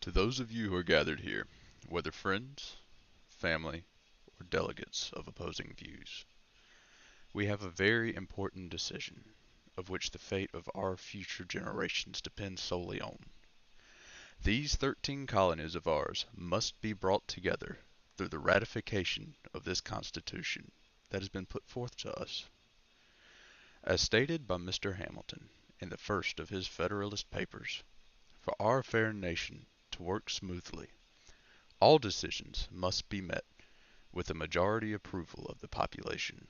To those of you who are gathered here, whether friends, family, or delegates of opposing views, we have a very important decision, of which the fate of our future generations depends solely on. These 13 colonies of ours must be brought together through the ratification of this Constitution that has been put forth to us. As stated by Mr. Hamilton in the first of his Federalist Papers, for our fair nation to work smoothly, all decisions must be met with a majority approval of the population.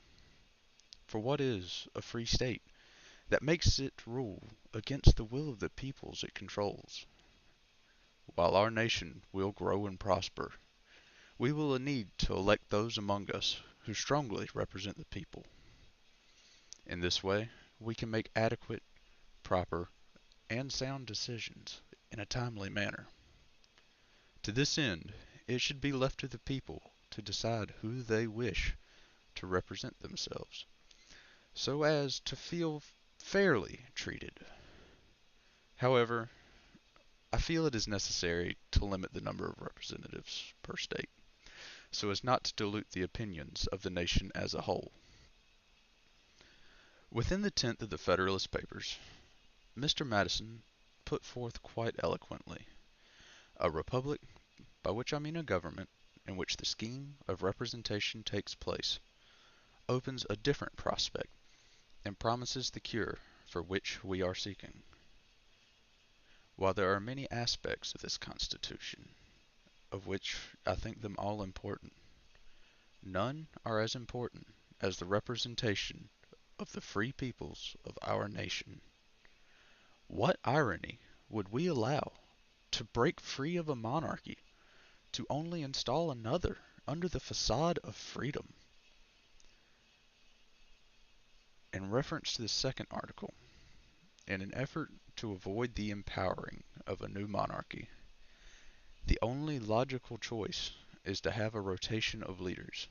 For what is a free state that makes it rule against the will of the peoples it controls? While our nation will grow and prosper, we will need to elect those among us who strongly represent the people. In this way, we can make adequate, proper, and sound decisions in a timely manner. To this end, it should be left to the people to decide who they wish to represent themselves, so as to feel fairly treated. However, I feel it is necessary to limit the number of representatives per state, so as not to dilute the opinions of the nation as a whole. Within the 10th of the Federalist Papers, Mr. Madison put forth quite eloquently, a republic, by which I mean a government in which the scheme of representation takes place, opens a different prospect, and promises the cure for which we are seeking. While there are many aspects of this Constitution, of which I think them all important, none are as important as the representation of the free peoples of our nation. What irony would we allow to break free of a monarchy to only install another under the facade of freedom? In reference to the second article, in an effort to avoid the empowering of a new monarchy, the only logical choice is to have a rotation of leaders.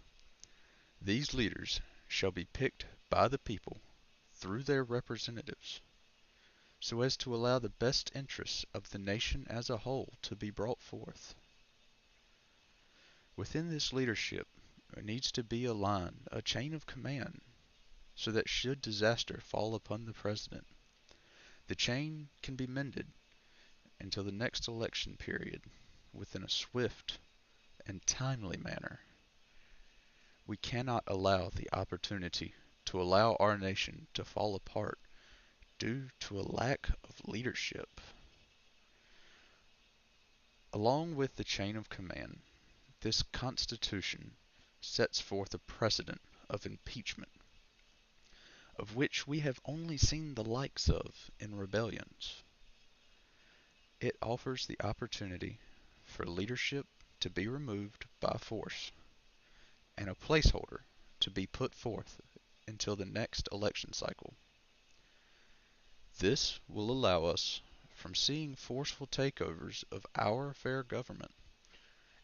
These leaders shall be picked by the people through their representatives, so as to allow the best interests of the nation as a whole to be brought forth. Within this leadership there needs to be a line, a chain of command, so that should disaster fall upon the president, the chain can be mended until the next election period within a swift and timely manner. We cannot allow the opportunity to allow our nation to fall apart due to a lack of leadership. Along with the chain of command, this Constitution sets forth a precedent of impeachment, of which we have only seen the likes of in rebellions. It offers the opportunity for leadership to be removed by force and a placeholder to be put forth until the next election cycle. This will allow us from seeing forceful takeovers of our fair government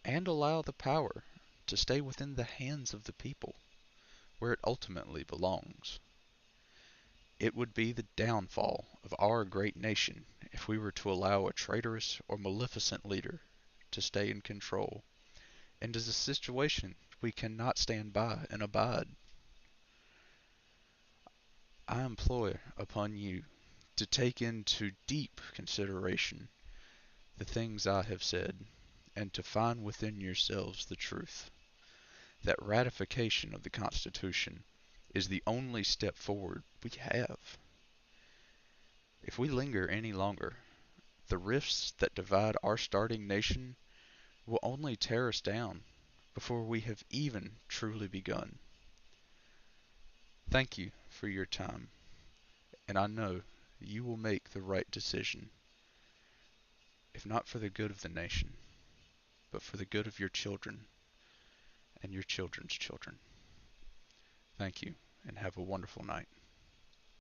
and allow the power to stay within the hands of the people, where it ultimately belongs. It would be the downfall of our great nation if we were to allow a traitorous or maleficent leader to stay in control, and is a situation we cannot stand by and abide. I implore upon you to take into deep consideration the things I have said, and to find within yourselves the truth that ratification of the Constitution is the only step forward we have. If we linger any longer, the rifts that divide our starting nation will only tear us down before we have even truly begun. Thank you for your time, and I know you will make the right decision, if not for the good of the nation, but for the good of your children and your children's children. Thank you, and have a wonderful night.